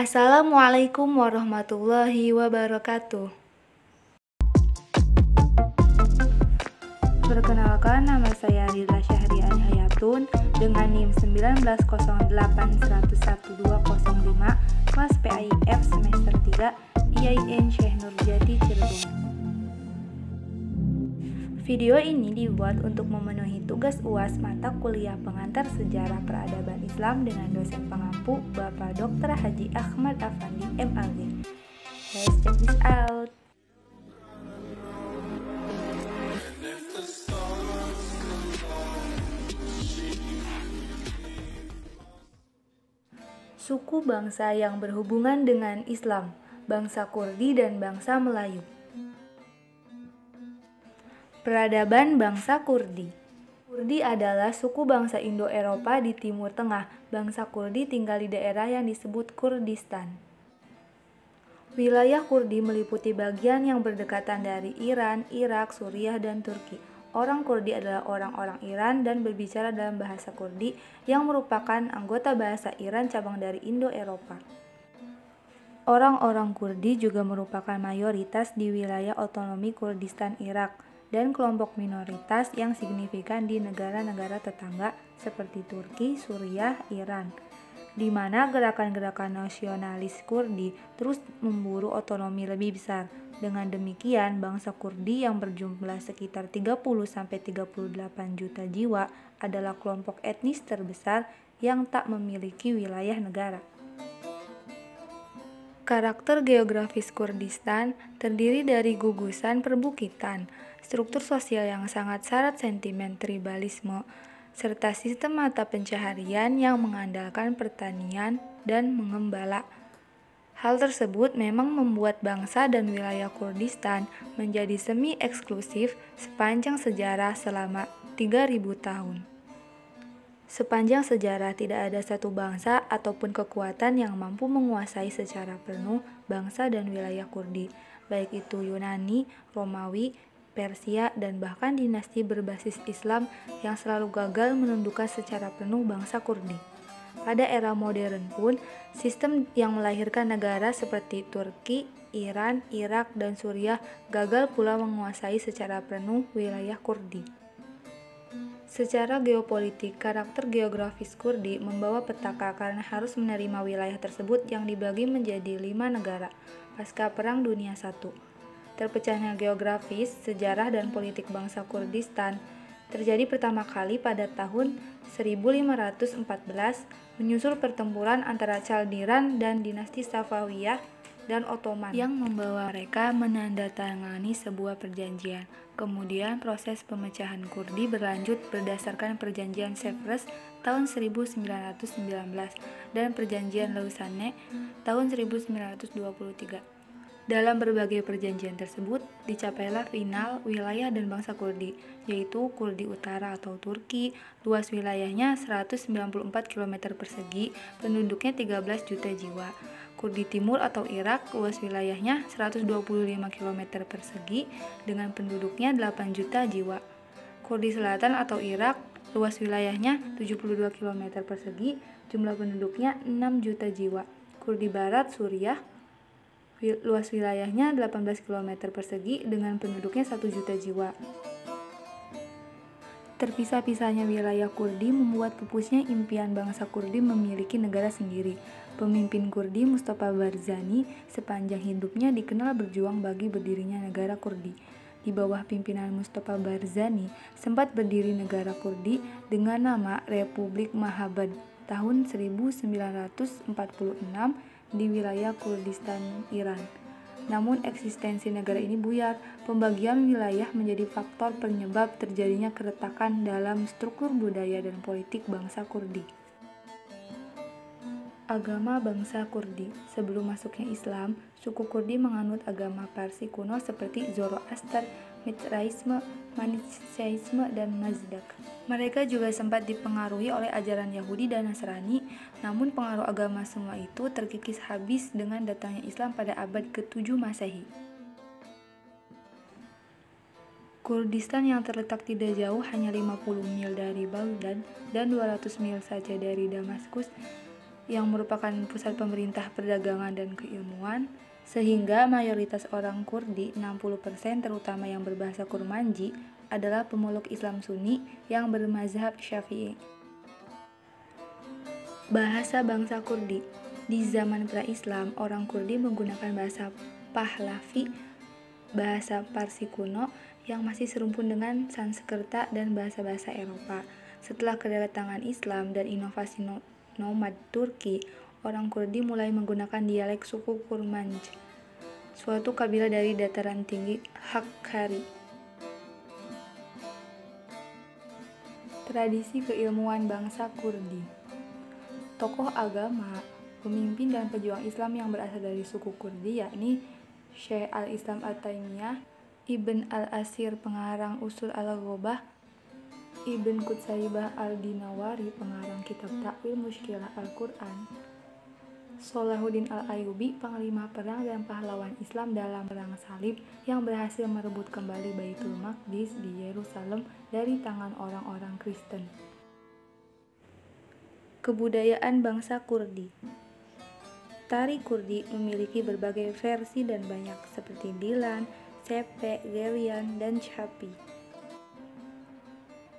Assalamualaikum warahmatullahi wabarakatuh. Perkenalkan, nama saya Rila Syahriani Hayatun dengan NIM 19081011205 kelas PAIF semester 3 IAIN Syekh Nurjati Cirebon. Video ini dibuat untuk memenuhi tugas UAS mata kuliah pengantar sejarah peradaban Islam dengan dosen pengampu Bapak Dr. Haji Ahmad Afandi MAG. Let's check this out. Suku bangsa yang berhubungan dengan Islam, bangsa Kurdi dan bangsa Melayu. Peradaban bangsa Kurdi. Kurdi adalah suku bangsa Indo-Eropa di Timur Tengah. Bangsa Kurdi tinggal di daerah yang disebut Kurdistan. Wilayah Kurdi meliputi bagian yang berdekatan dari Iran, Irak, Suriah, dan Turki. Orang Kurdi adalah orang-orang Iran dan berbicara dalam bahasa Kurdi yang merupakan anggota bahasa Iran cabang dari Indo-Eropa. Orang-orang Kurdi juga merupakan mayoritas di wilayah otonomi Kurdistan Irak dan kelompok minoritas yang signifikan di negara-negara tetangga seperti Turki, Suriah, Iran, di mana gerakan-gerakan nasionalis Kurdi terus memburu otonomi lebih besar. Dengan demikian, bangsa Kurdi yang berjumlah sekitar 30-38 juta jiwa adalah kelompok etnis terbesar yang tak memiliki wilayah negara. Karakter geografis Kurdistan terdiri dari gugusan perbukitan, struktur sosial yang sangat syarat sentimen tribalisme, serta sistem mata pencaharian yang mengandalkan pertanian dan mengembala. Hal tersebut memang membuat bangsa dan wilayah Kurdistan menjadi semi-eksklusif sepanjang sejarah selama 3.000 tahun. Sepanjang sejarah tidak ada satu bangsa ataupun kekuatan yang mampu menguasai secara penuh bangsa dan wilayah Kurdi, baik itu Yunani, Romawi, Persia, dan bahkan dinasti berbasis Islam yang selalu gagal menundukkan secara penuh bangsa Kurdi. Pada era modern pun, sistem yang melahirkan negara seperti Turki, Iran, Irak, dan Suriah gagal pula menguasai secara penuh wilayah Kurdi. Secara geopolitik, karakter geografis Kurdi membawa petaka karena harus menerima wilayah tersebut yang dibagi menjadi 5 negara pasca Perang Dunia I. Terpecahnya geografis, sejarah, dan politik bangsa Kurdistan terjadi pertama kali pada tahun 1514 menyusul pertempuran antara Chaldiran dan dinasti Safawiyah dan Ottoman yang membawa mereka menandatangani sebuah perjanjian. Kemudian proses pemecahan Kurdi berlanjut berdasarkan perjanjian Sevres tahun 1919 dan perjanjian Lausanne tahun 1923. Dalam berbagai perjanjian tersebut, dicapailah final wilayah dan bangsa Kurdi, yaitu Kurdi Utara atau Turki, luas wilayahnya 194 km persegi, penduduknya 13 juta jiwa. Kurdi Timur atau Irak, luas wilayahnya 125 km persegi, dengan penduduknya 8 juta jiwa. Kurdi Selatan atau Irak, luas wilayahnya 72 km persegi, jumlah penduduknya 6 juta jiwa. Kurdi Barat, Suriah, luas wilayahnya 18 km persegi dengan penduduknya 1 juta jiwa. Terpisah-pisahnya wilayah Kurdi membuat pupusnya impian bangsa Kurdi memiliki negara sendiri. Pemimpin Kurdi Mustafa Barzani sepanjang hidupnya dikenal berjuang bagi berdirinya negara Kurdi. Di bawah pimpinan Mustafa Barzani sempat berdiri negara Kurdi dengan nama Republik Mahabad tahun 1946 di wilayah Kurdistan, Iran. Namun eksistensi negara ini buyar. Pembagian wilayah menjadi faktor penyebab terjadinya keretakan dalam struktur budaya dan politik bangsa Kurdi. Agama bangsa Kurdi. Sebelum masuknya Islam, suku Kurdi menganut agama Parsi kuno seperti Zoroaster, Mithraisme, Manichaeisme, dan Mazdak. Mereka juga sempat dipengaruhi oleh ajaran Yahudi dan Nasrani, namun pengaruh agama semua itu terkikis habis dengan datangnya Islam pada abad ke-7 Masehi. Kurdistan yang terletak tidak jauh hanya 50 mil dari Baghdad dan 200 mil saja dari Damaskus yang merupakan pusat pemerintah perdagangan dan keilmuan, sehingga mayoritas orang Kurdi, 60% terutama yang berbahasa Kurmanji, adalah pemeluk Islam Sunni yang bermazhab Syafi'i. Bahasa bangsa Kurdi. Di zaman pra-Islam, orang Kurdi menggunakan bahasa Pahlavi, bahasa Parsi kuno yang masih serumpun dengan Sanskerta dan bahasa-bahasa Eropa. Setelah kedatangan Islam dan inovasi nomad Turki, orang Kurdi mulai menggunakan dialek suku Kurmanj, suatu kabilah dari dataran tinggi Hakkari. Tradisi keilmuan bangsa Kurdi. Tokoh agama, pemimpin dan pejuang Islam yang berasal dari suku Kurdi yakni Syekh al-Islam at-Taimiyah, Ibn al-Asir pengarang Usul al-Ghobah, Ibn Qutsaybah al-Dinawari pengarang kitab Takwil Mushkilah Al-Quran, Salahuddin al-Ayyubi panglima perang dan pahlawan Islam dalam perang salib yang berhasil merebut kembali Baitul Maqdis di Yerusalem dari tangan orang-orang Kristen. Kebudayaan bangsa Kurdi. Tari Kurdi memiliki berbagai versi dan banyak seperti Dilan, Sepe, Gerian, dan Chapi.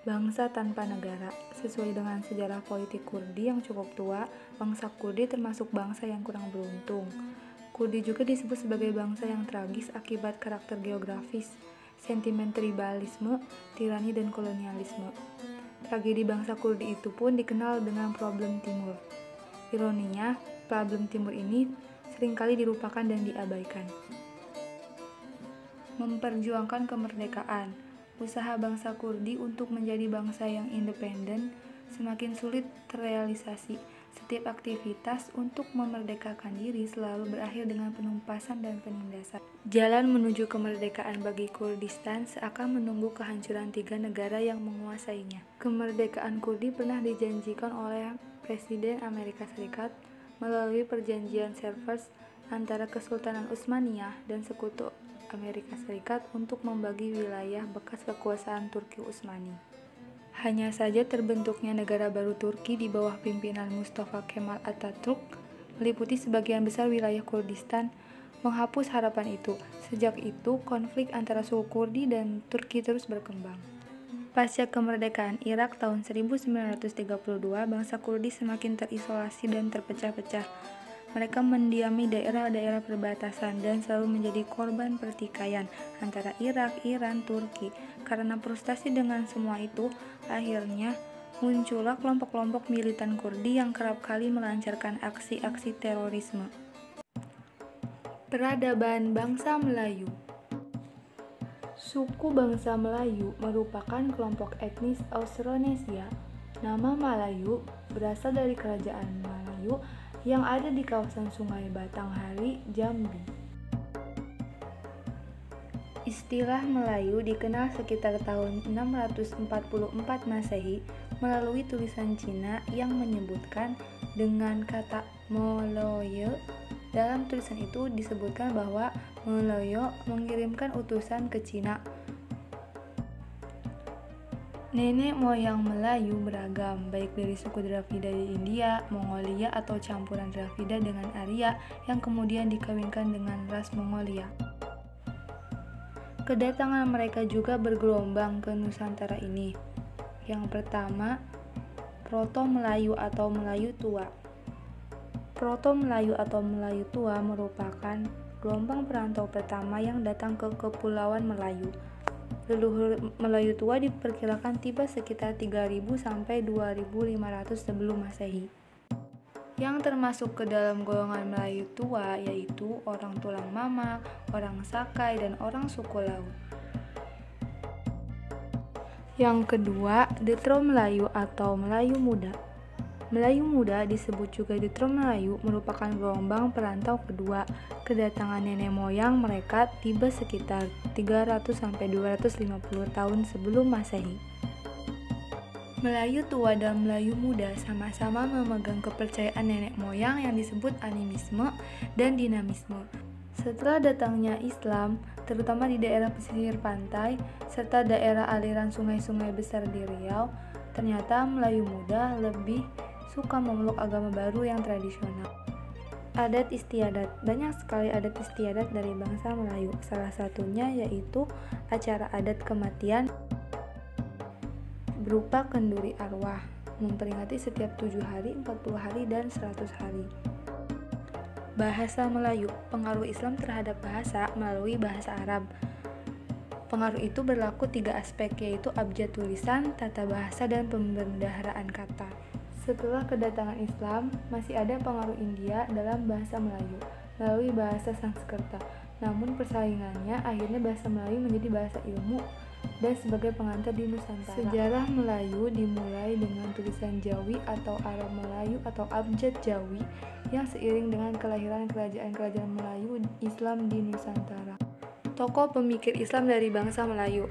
Bangsa tanpa negara. Sesuai dengan sejarah politik Kurdi yang cukup tua, bangsa Kurdi termasuk bangsa yang kurang beruntung. Kurdi juga disebut sebagai bangsa yang tragis akibat karakter geografis, sentimen tribalisme, tirani, dan kolonialisme. Tragedi bangsa Kurdi itu pun dikenal dengan problem Timur. Ironinya, problem Timur ini seringkali dilupakan dan diabaikan. Memperjuangkan kemerdekaan. Usaha bangsa Kurdi untuk menjadi bangsa yang independen semakin sulit terrealisasi. Setiap aktivitas untuk memerdekakan diri selalu berakhir dengan penumpasan dan penindasan. Jalan menuju kemerdekaan bagi Kurdistan seakan menunggu kehancuran 3 negara yang menguasainya. Kemerdekaan Kurdi pernah dijanjikan oleh Presiden Amerika Serikat melalui perjanjian Sèvres antara Kesultanan Utsmaniyah dan Sekutu Amerika Serikat untuk membagi wilayah bekas kekuasaan Turki Utsmani. Hanya saja terbentuknya negara baru Turki di bawah pimpinan Mustafa Kemal Atatürk meliputi sebagian besar wilayah Kurdistan, menghapus harapan itu. Sejak itu, konflik antara suku Kurdi dan Turki terus berkembang. Pasca kemerdekaan Irak tahun 1932, bangsa Kurdi semakin terisolasi dan terpecah-pecah. Mereka mendiami daerah-daerah perbatasan dan selalu menjadi korban pertikaian antara Irak, Iran, Turki. Karena frustasi dengan semua itu, akhirnya muncullah kelompok-kelompok militan Kurdi yang kerap kali melancarkan aksi-aksi terorisme. Peradaban bangsa Melayu. Suku bangsa Melayu merupakan kelompok etnis Austronesia. Nama Malayu berasal dari kerajaan Malayu yang ada di kawasan Sungai Batanghari, Jambi. Istilah Melayu dikenal sekitar tahun 644 Masehi melalui tulisan Cina yang menyebutkan dengan kata Moloyo. Dalam tulisan itu disebutkan bahwa Moloyo mengirimkan utusan ke Cina. Nenek moyang Melayu beragam, baik dari suku Dravida di India, Mongolia, atau campuran Dravida dengan Arya yang kemudian dikawinkan dengan ras Mongolia. Kedatangan mereka juga bergelombang ke Nusantara ini. Yang pertama, Proto-Melayu atau Melayu Tua. Proto-Melayu atau Melayu Tua merupakan gelombang perantau pertama yang datang ke Kepulauan Melayu. Leluhur Melayu tua diperkirakan tiba sekitar 3000 sampai 2500 sebelum Masehi. Yang termasuk ke dalam golongan Melayu tua yaitu orang tulang mamak, orang Sakai, dan orang suku laut. Yang kedua, Detro Melayu atau Melayu Muda. Melayu Muda disebut juga Detro Melayu merupakan gelombang perantau kedua. Kedatangan nenek moyang mereka tiba sekitar 300 sampai 250 tahun sebelum Masehi. Melayu tua dan Melayu muda sama-sama memegang kepercayaan nenek moyang yang disebut animisme dan dinamisme. Setelah datangnya Islam, terutama di daerah pesisir pantai serta daerah aliran sungai-sungai besar di Riau, ternyata Melayu muda lebih suka memeluk agama baru yang tradisional. Adat istiadat. Banyak sekali adat istiadat dari bangsa Melayu. Salah satunya yaitu acara adat kematian berupa kenduri arwah, memperingati setiap 7 hari, 40 hari, dan 100 hari. Bahasa Melayu. Pengaruh Islam terhadap bahasa melalui bahasa Arab. Pengaruh itu berlaku 3 aspek, yaitu abjad tulisan, tata bahasa, dan pembendaharaan kata. Setelah kedatangan Islam, masih ada pengaruh India dalam bahasa Melayu melalui bahasa Sanskerta. Namun persaingannya akhirnya bahasa Melayu menjadi bahasa ilmu dan sebagai pengantar di Nusantara. Sejarah Melayu dimulai dengan tulisan Jawi atau Arab Melayu atau abjad Jawi yang seiring dengan kelahiran kerajaan-kerajaan Melayu Islam di Nusantara. Tokoh pemikir Islam dari bangsa Melayu.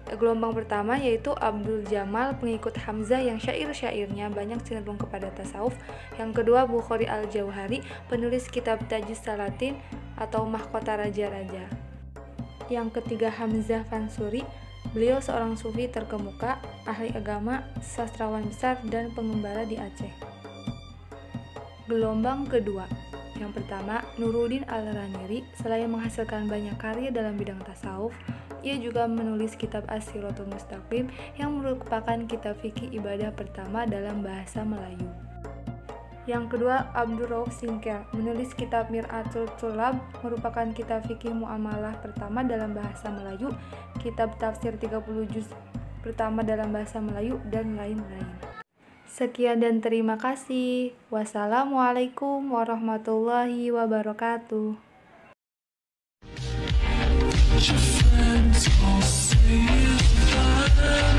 Gelombang pertama yaitu Abdul Jamal, pengikut Hamzah yang syair-syairnya banyak cenderung kepada tasawuf. Yang kedua Bukhari al-Jauhari, penulis kitab Tajus Salatin atau Mahkota Raja-Raja. Yang ketiga Hamzah Fansuri, beliau seorang sufi terkemuka, ahli agama, sastrawan besar, dan pengembara di Aceh. Gelombang kedua. Yang pertama, Nuruddin al-Raniri, selain menghasilkan banyak karya dalam bidang tasawuf, ia juga menulis kitab As-Siratul Mustaqim yang merupakan kitab fikih ibadah pertama dalam bahasa Melayu. Yang kedua, Abdul Rauf Singker, menulis kitab Mir'atul Tulab, merupakan kitab fikih muamalah pertama dalam bahasa Melayu, kitab tafsir 30 juz pertama dalam bahasa Melayu, dan lain-lain. Sekian dan terima kasih. Wassalamualaikum warahmatullahi wabarakatuh. Your friends all say you're fine,